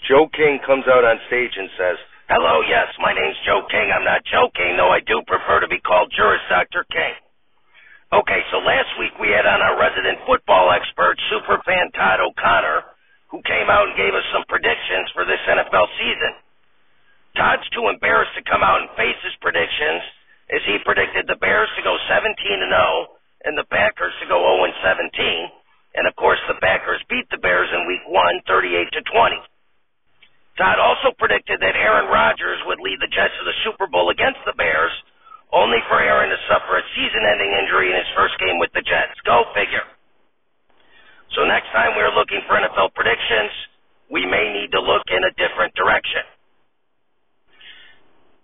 Joe King comes out on stage and says, "Hello, yes, my name's Joe King. I'm not joking, though I do prefer to be called Juris Dr. King." Okay, so last week we had on our resident football expert, superfan Todd O'Connor, who came out and gave us some predictions for this NFL season. Todd's too embarrassed to come out and face his predictions, as he predicted the Bears to go 17-0 and the Packers to go 0-17, and of course the Packers beat the Bears in Week 1, 38-20. Todd also predicted that Aaron Rodgers would lead the Jets to the Super Bowl against the Bears, only for Aaron to suffer a season-ending injury in his first game with the Jets. Go figure. So next time we're looking for NFL predictions, we may need to look in a different direction.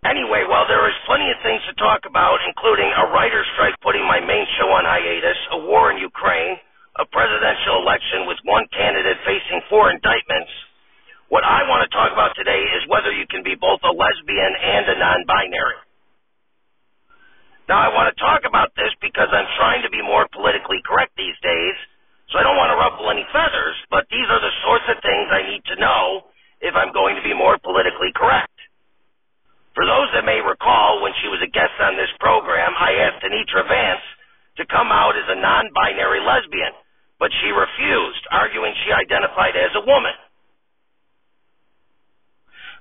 Anyway, while there is plenty of things to talk about, including a writer's strike putting my main show on hiatus, a war in Ukraine, a presidential election with one candidate facing 4 indictments, what I want to talk about today is whether you can be both a lesbian and a non-binary. Now, I want to talk about this because I'm trying to be more politically correct these days, so I don't want to ruffle any feathers, but these are the sorts of things I need to know if I'm going to be more politically correct. For those that may recall, when she was a guest on this program, I asked Anitra Vance to come out as a non-binary lesbian, but she refused, arguing she identified as a woman.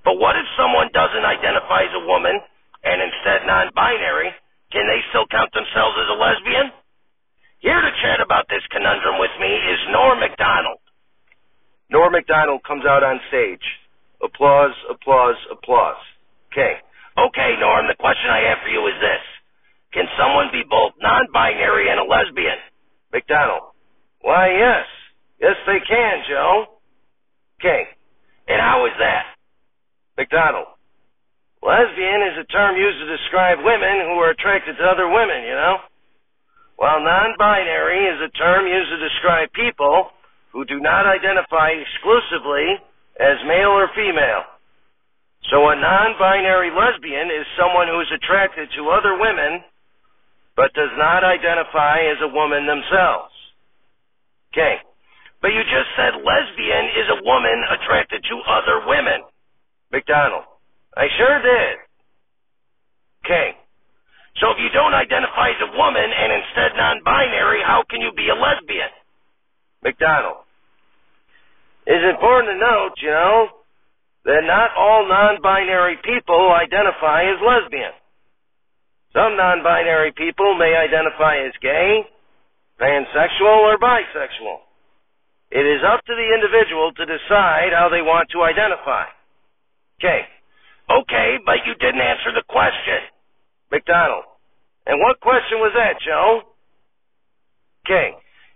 But what if someone doesn't identify as a woman and instead non-binary? Can they still count themselves as a lesbian? Here to chat about this conundrum with me is Norm Macdonald. Norm Macdonald comes out on stage. Applause, applause, applause. Okay, Norm, the question I have for you is this. Can someone be both non-binary and a lesbian? Macdonald. Why, yes. Yes, they can, Joe. And how is that? Macdonald. Lesbian is a term used to describe women who are attracted to other women, you know? While non-binary is a term used to describe people who do not identify exclusively as male or female. So a non-binary lesbian is someone who is attracted to other women but does not identify as a woman themselves. But you just said lesbian is a woman attracted to other women. Macdonald. I sure did. So if you don't identify as a woman and instead non-binary, how can you be a lesbian? Macdonald. It's important to note, you know, that not all non-binary people identify as lesbian. Some non-binary people may identify as gay, pansexual, or bisexual. It is up to the individual to decide how they want to identify. Okay, but you didn't answer the question. Macdonald. And what question was that, Joe?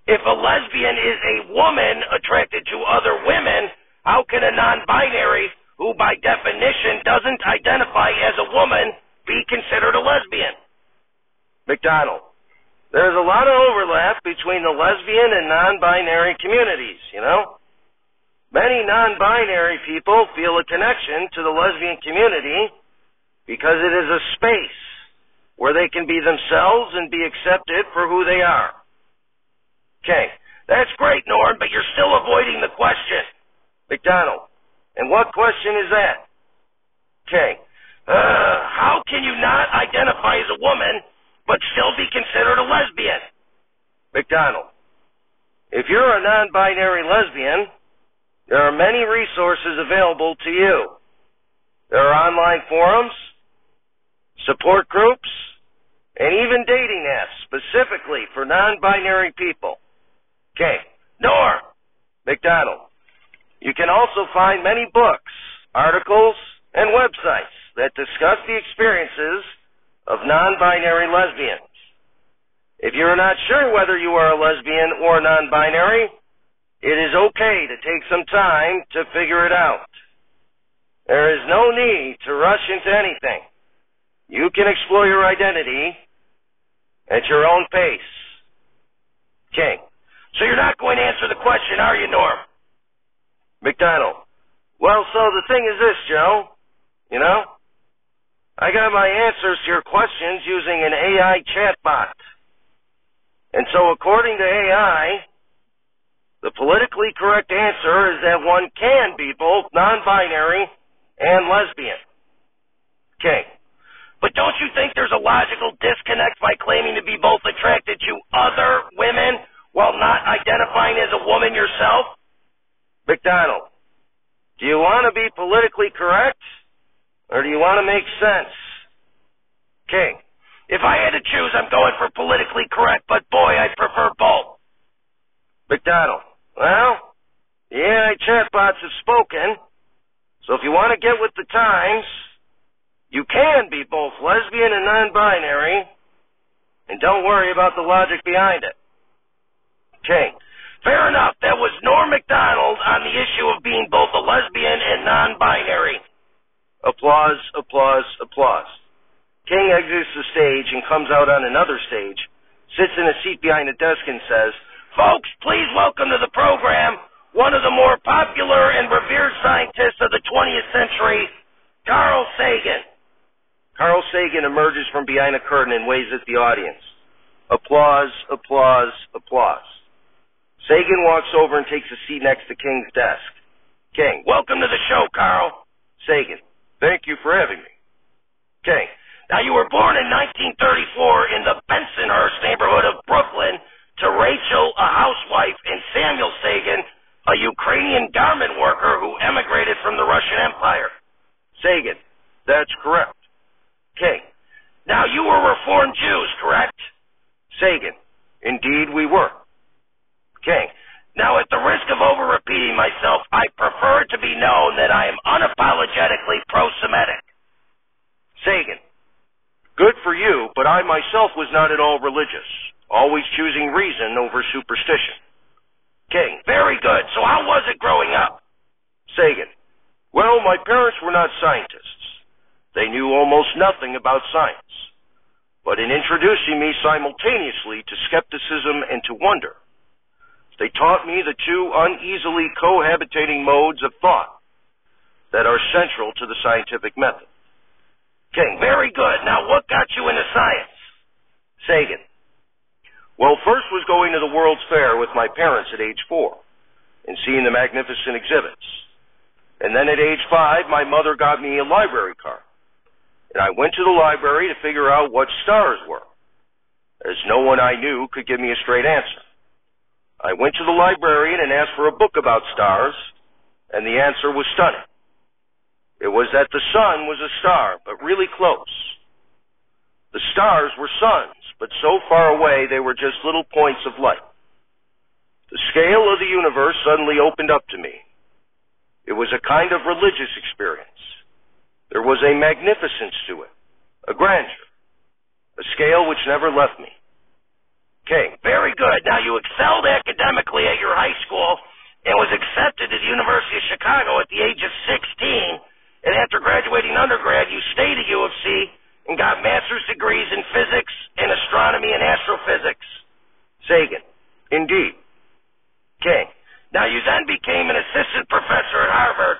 If a lesbian is a woman attracted to other women, how can a non-binary, who by definition doesn't identify as a woman, be considered a lesbian? Macdonald. There's a lot of overlap between the lesbian and non-binary communities, you know? Many non-binary people feel a connection to the lesbian community because it is a space where they can be themselves and be accepted for who they are. That's great, Norm, but you're still avoiding the question. Macdonald. And what question is that? How can you not identify as a woman but still be considered a lesbian? Macdonald. If you're a non-binary lesbian, there are many resources available to you. There are online forums, support groups, and even dating apps specifically for non-binary people. Norm. Macdonald. You can also find many books, articles, and websites that discuss the experiences of non-binary lesbians. If you're not sure whether you are a lesbian or non-binary, it is okay to take some time to figure it out. There is no need to rush into anything. You can explore your identity at your own pace. So you're not going to answer the question, are you, Norm? Macdonald. Well, so the thing is this, Joe. You know, I got my answers to your questions using an AI chatbot. And so according to AI, The politically correct answer is that one can be both non-binary and lesbian. Okay. But don't you think there's a logical disconnect by claiming to be both attracted to other women while not identifying as a woman yourself? McDonald, do you want to be politically correct, or do you want to make sense? King, if I had to choose, I'm going for politically correct, but boy, I prefer both. McDonald, well, the AI chatbots have spoken, so if you want to get with the times, you can be both lesbian and non-binary, and don't worry about the logic behind it. King, fair enough, that was Norm MacDonald on the issue of being both a lesbian and non-binary. Applause, applause, applause. King exits the stage and comes out on another stage, sits in a seat behind a desk and says, "Folks, please welcome to the program one of the more popular and revered scientists of the 20th century, Carl Sagan." Carl Sagan emerges from behind a curtain and waves at the audience. Applause, applause, applause. Sagan walks over and takes a seat next to King's desk. King, welcome to the show, Carl. Sagan, thank you for having me. King, now you were born in 1934 in the Bensonhurst neighborhood of Brooklyn to Rachel, a housewife, and Samuel Sagan, a Ukrainian garment worker who emigrated from the Russian Empire. Sagan, that's correct. King, now you were Reformed Jews, correct? Sagan, indeed we were. King, now at the risk of over-repeating myself, I prefer it to be known that I am unapologetically pro-Semitic. Sagan, good for you, but I myself was not at all religious, always choosing reason over superstition. King, very good. So how was it growing up? Sagan, well, my parents were not scientists. They knew almost nothing about science. But in introducing me simultaneously to skepticism and to wonder, they taught me the two uneasily cohabitating modes of thought that are central to the scientific method. King, very good. Now what got you into science? Sagan, well, first was going to the World's Fair with my parents at age 4 and seeing the magnificent exhibits. And then at age 5, my mother got me a library card. And I went to the library to figure out what stars were, as no one I knew could give me a straight answer. I went to the librarian and asked for a book about stars, and the answer was stunning. It was that the sun was a star, but really close. The stars were suns, but so far away they were just little points of light. The scale of the universe suddenly opened up to me. It was a kind of religious experience. There was a magnificence to it, a grandeur, a scale which never left me. King, very good. Now you excelled academically at your high school and was accepted to the University of Chicago at the age of 16. And after graduating undergrad, you stayed at U of C and got master's degrees in physics and astronomy and astrophysics. Sagan, indeed. King, now you then became an assistant professor at Harvard,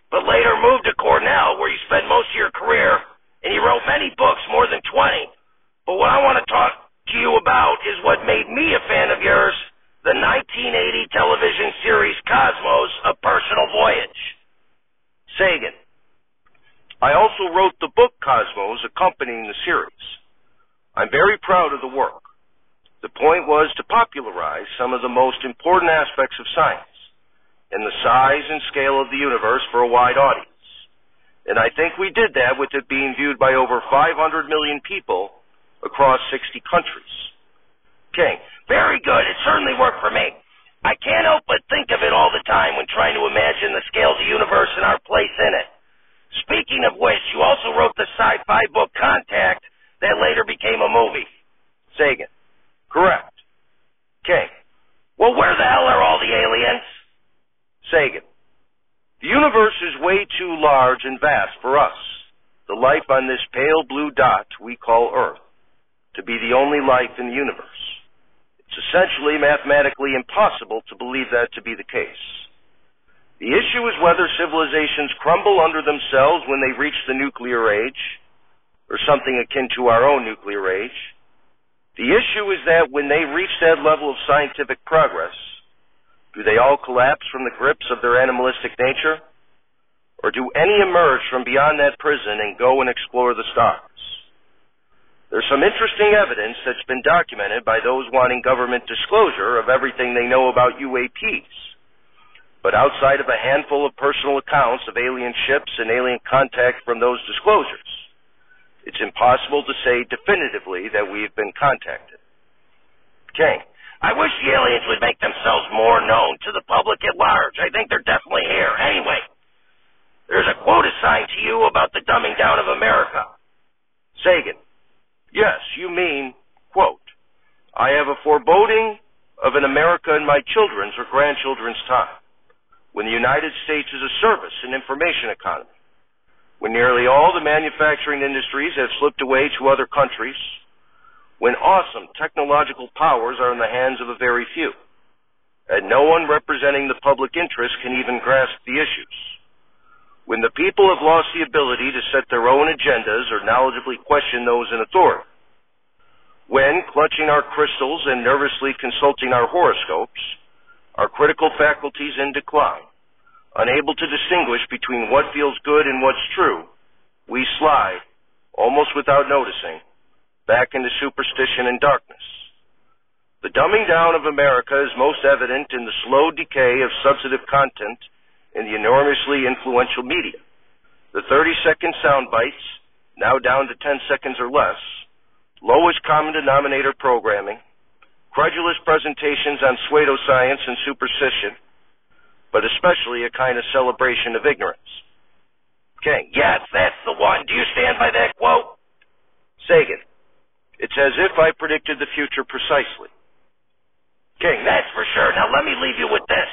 but later moved to Cornell, where you spent most of your career, and you wrote many books, more than 20. But what I want to talk to you about is what made me a fan of yours, the 1980 television series Cosmos, A Personal Voyage. Sagan, I also wrote the book Cosmos accompanying the series. I'm very proud of the work. The point was to popularize some of the most important aspects of science and the size and scale of the universe for a wide audience. And I think we did that with it being viewed by over 500 million people across 60 countries. King, very good. It certainly worked for me. I can't help but think of it all the time when trying to imagine the scale of the universe and our place in it. Speaking of which, you also wrote the sci-fi book Contact that later became a movie. Sagan, correct. King, well, where the hell are all the aliens? Sagan, the universe is way too large and vast for us, the life on this pale blue dot we call Earth, to be the only life in the universe. It's essentially mathematically impossible to believe that to be the case. The issue is whether civilizations crumble under themselves when they reach the nuclear age, or something akin to our own nuclear age. The issue is that when they reach that level of scientific progress, Do they all collapse from the grips of their animalistic nature? Or do any emerge from beyond that prison and go and explore the stars? There's some interesting evidence that's been documented by those wanting government disclosure of everything they know about UAPs. But outside of a handful of personal accounts of alien ships and alien contact from those disclosures, it's impossible to say definitively that we've been contacted. Okay. I wish the aliens would make themselves more known to the public at large. I think they're definitely here. Anyway, there's a quote assigned to you about the dumbing down of America. Sagan. Yes, you mean, quote, I have a foreboding of an America in my children's or grandchildren's time, when the United States is a service and information economy, when nearly all the manufacturing industries have slipped away to other countries, when awesome technological powers are in the hands of a very few, and no one representing the public interest can even grasp the issues, when the people have lost the ability to set their own agendas or knowledgeably question those in authority, when, clutching our crystals and nervously consulting our horoscopes, our critical faculties in decline, unable to distinguish between what feels good and what's true, we slide, almost without noticing, back into superstition and darkness. The dumbing down of America is most evident in the slow decay of substantive content in the enormously influential media. The 30-second sound bites, now down to 10 seconds or less, lowest common denominator programming, credulous presentations on pseudoscience and superstition, but especially a kind of celebration of ignorance. Okay, yes, that's the one. Do you stand by that quote? Sagan. It's as if I predicted the future precisely. King, that's for sure. Now let me leave you with this.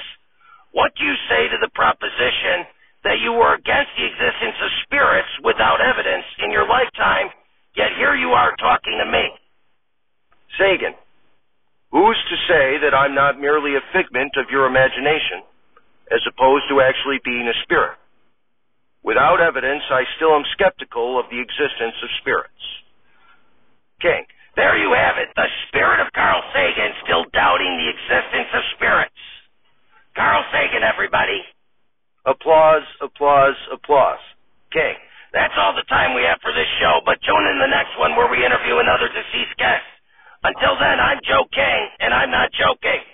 What do you say to the proposition that you were against the existence of spirits without evidence in your lifetime, yet here you are talking to me? Sagan, who's to say that I'm not merely a figment of your imagination, as opposed to actually being a spirit? Without evidence, I still am skeptical of the existence of spirits. King, there you have it, the spirit of Carl Sagan still doubting the existence of spirits. Carl Sagan, everybody. Applause, applause, applause. King, that's all the time we have for this show, but tune in the next one where we interview another deceased guest. Until then, I'm Joe King, and I'm not joking.